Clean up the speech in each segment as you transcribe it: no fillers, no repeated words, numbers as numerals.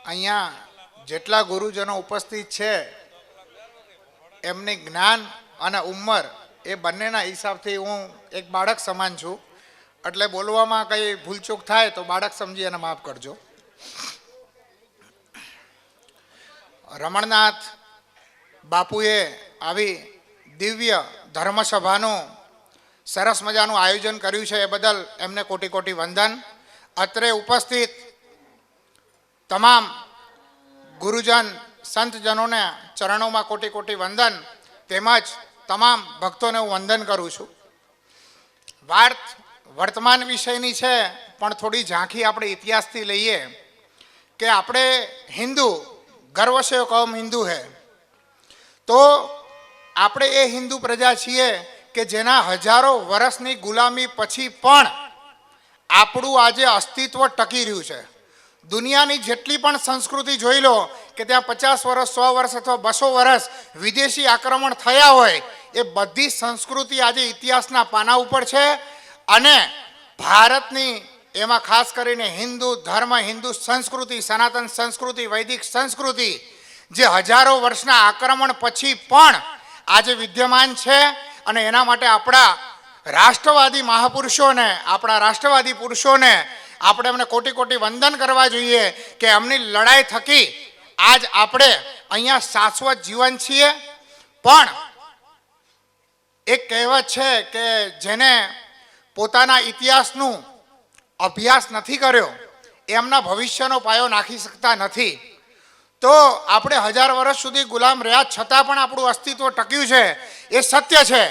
અહીંયા જેટલા ગુરુજનો ઉપસ્થિત છે એમની જ્ઞાન અને ઉંમર એ બંનેના હિસાબથી હું એક બાળક સમાન છું, એટલે બોલવામાં કંઈ ભૂલચૂક થાય તો બાળક સમજી અને માફ કરજો. રમણનાથ બાપુએ આવી દિવ્ય ધર્મસભાનું સરસ મજાનું આયોજન કર્યું છે એ બદલ એમને કોટી કોટી વંદન. અત્રે ઉપસ્થિત તમામ ગુરુજન સંતજનોને ચરણોમાં કોટી કોટી વંદન, તેમજ તમામ ભક્તોને હું વંદન કરું છું. વાત વર્તમાન વિષયની છે, પણ થોડી ઝાંખી આપણે ઇતિહાસથી લઈએ કે આપણે હિન્દુ ગર્વ સે કૌમ હિન્દુ હૈ, તો આપણે એ હિન્દુ પ્રજા છીએ કે જેના હજારો વર્ષની ગુલામી પછી પણ આપણું આજે અસ્તિત્વ ટકી રહ્યું છે. દુનિયાની જેટલી પણ સંસ્કૃતિ જોઈ લો કે ત્યાં 50 વર્ષ 100 વર્ષ અથવા 200 વર્ષ વિદેશી આક્રમણ થયા હોય, એ બધી સંસ્કૃતિ આજે ઇતિહાસના પાના ઉપર છે. અને ભારતની એમાં ખાસ કરીને હિન્દુ ધર્મ, હિન્દુ સંસ્કૃતિ, સનાતન સંસ્કૃતિ, વૈદિક સંસ્કૃતિ જે હજારો વર્ષના આક્રમણ પછી પણ આજે વિદ્યમાન છે. અને એના માટે આપણા રાષ્ટ્રવાદી મહાપુરુષોને, આપણા રાષ્ટ્રવાદી પુરુષોને આપણે એમને કોટી કોટી વંદન કરવા જોઈએ કે એમની લડાઈ થકી આજ આપણે અહીંયા શાશ્વત જીવન છીએ. પણ એક કહેવત છે કે જેને પોતાના ઇતિહાસનું અભ્યાસ નથી કર્યો એમના ભવિષ્યનો પાયો નાખી શકતા નથી. તો આપણે 1000 વર્ષ સુધી ગુલામ રહ્યા છતાં પણ આપણું અસ્તિત્વ ટક્યું છે એ સત્ય છે.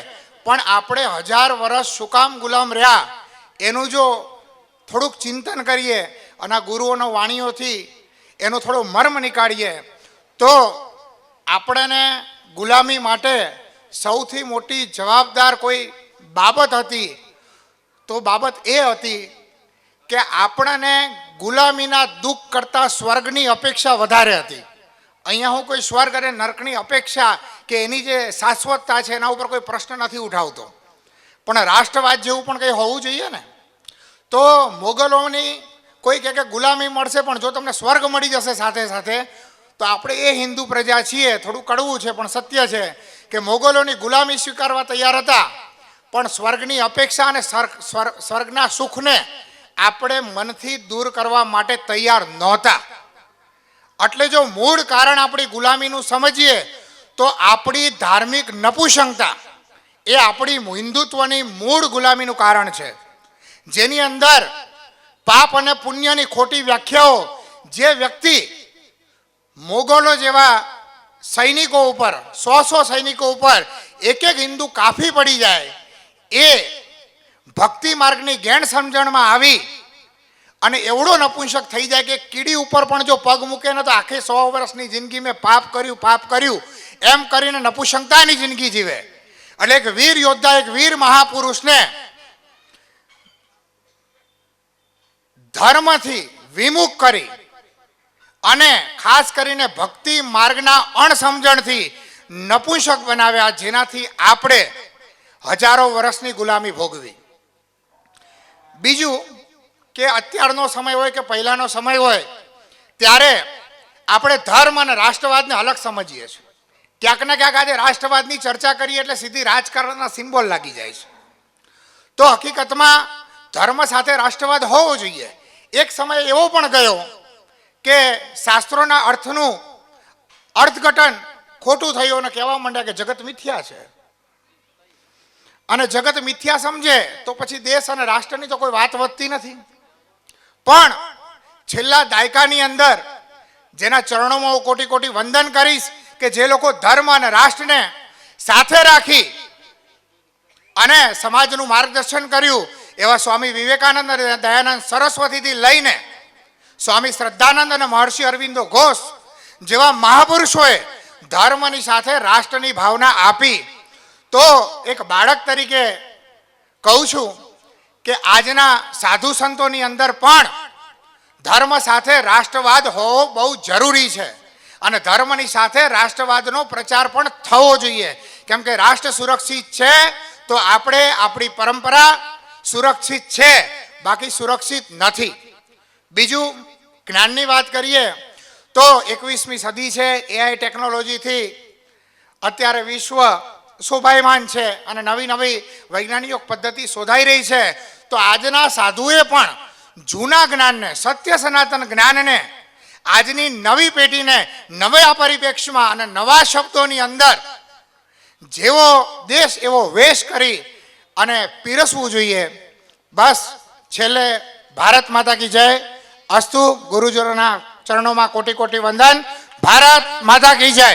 પણ આપણે 1000 વર્ષ શું કામ ગુલામ રહ્યા એનું જો થોડુંક ચિંતન કરીએ અને ગુરુઓનો વાણીઓથી એનો થોડો મર્મ નીકાળીએ તો આપણને ગુલામી માટે સૌથી મોટી જવાબદાર કોઈ બાબત હતી તો બાબત એ હતી કે આપણને ગુલામીના દુઃખ કરતાં સ્વર્ગની અપેક્ષા વધારે હતી. અહીંયા હું કોઈ સ્વર્ગ અને નરકની અપેક્ષા કે એની જે શાશ્વતતા છે એના ઉપર કોઈ પ્રશ્ન નથી ઉઠાવતો, પણ રાષ્ટ્રવાદ જેવું પણ કંઈ હોવું જોઈએ ને. તો મોગલોની કોઈ કહે કે ગુલામી મળશે પણ જો તમને સ્વર્ગ મળી જશે સાથે સાથે, તો આપણે એ હિન્દુ પ્રજા છીએ. થોડું કડવું છે પણ સત્ય છે કે મોગલોની ગુલામી સ્વીકારવા તૈયાર હતા, પણ સ્વર્ગની અપેક્ષા અને સ્વર્ગના સુખને આપણે મનથી દૂર કરવા માટે તૈયાર નહોતા. એટલે જો મૂળ કારણ આપણી ગુલામીનું સમજીએ તો આપણી ધાર્મિક નપુંસકતા એ આપણી હિન્દુત્વની મૂળ ગુલામીનું કારણ છે, જેની અંદર પાપ અને પુણ્યની ખોટી વ્યાખ્યાઓ જે વ્યક્તિ મોગલો જેવા સૈનિકો ઉપર 100 સૈનિકો ઉપર એક એક હિન્દુ કાફી પડી જાય, એ ભક્તિ માર્ગની ગેણ સમજણમાં આવી અને એવડો નપુંસક થઈ જાય કે કીડી ઉપર પણ જો પગ મૂકે ને તો આખી 100 વર્ષની જિંદગી મેં પાપ કર્યું એમ કરીને નપુંસકતાની જિંદગી જીવે. એટલે એક વીર યોદ્ધા, એક વીર મહાપુરુષને ધર્મથી વિમુખ કરી અને ખાસ કરીને ભક્તિ માર્ગના અણસમજણથી નપુંસક બનાવ્યા, જેનાથી આપણે હજારો વર્ષની ગુલામી ભોગવી. બીજું કે અત્યારનો સમય હોય કે પહેલાનો સમય હોય, ત્યારે આપણે ધર્મ અને રાષ્ટ્રવાદને અલગ સમજીએ છીએ. ક્યાંક ને ક્યાંક આજે રાષ્ટ્રવાદની ચર્ચા કરીએ એટલે સીધી રાજકારણના સિમ્બોલ લાગી જાય છે. તો હકીકતમાં ધર્મ સાથે રાષ્ટ્રવાદ હોવો જોઈએ. એક સમય એવો પણ ગયો કે શાસ્ત્રોના અર્થનું અર્થઘટન ખોટું થયું અને કહેવા માંડ્યા કે જગત મિથ્યા છે. અને જગત મિથ્યા સમજે તો પછી દેશ અને રાષ્ટ્રની તો કોઈ વાત વધતી નથી. પણ છેલ્લા દાયકાની અંદર જેના ચરણોમાં હું કોટી કોટી વંદન કરીશ કે જે લોકો ધર્મ અને રાષ્ટ્રને સાથે રાખી અને સમાજનું માર્ગદર્શન કર્યું, એવા સ્વામી વિવેકાનંદ અને દયાનંદ સરસ્વતીથી લઈને સ્વામી શ્રદ્ધાનંદ અને મહર્ષિ અરવિંદો ઘોષ જેવા મહાપુરુષોએ ધર્મની સાથે રાષ્ટ્રની ભાવના આપી. તો એક બાળક તરીકે કહું છું કે આજના સાધુ સંતોની અંદર પણ ધર્મ સાથે રાષ્ટ્રવાદ હોવો બહુ જરૂરી છે અને ધર્મની સાથે રાષ્ટ્રવાદનો પ્રચાર પણ થવો જોઈએ. કેમ કે રાષ્ટ્ર સુરક્ષિત છે તો આપણે આપણી પરંપરા સુરક્ષિત છે, બાકી સુરક્ષિત નથી. બીજું જ્ઞાનની વાત કરીએ તો 21મી સદી છે, એઆઈ ટેકનોલોજીથી અત્યારે વિશ્વ શોભાયમાન છે અને નવી નવી વૈજ્ઞાનિક પદ્ધતિ શોધાઈ રહી છે. તો આજના સાધુએ પણ જૂના જ્ઞાનને, સત્ય સનાતન જ્ઞાનને આજની નવી પેઢીને નવા પરિપ્રેક્ષ્યમાં અને નવા શબ્દોની અંદર જેવો દેશ એવો વેશ કરી અને પીરસવું જોઈએ. બસ છેલ્લે ભારત માતા કી જય. અસ્તુ. ગુરુજનોના ચરણોમાં કોટી કોટી વંદન. ભારત માતા કી જય.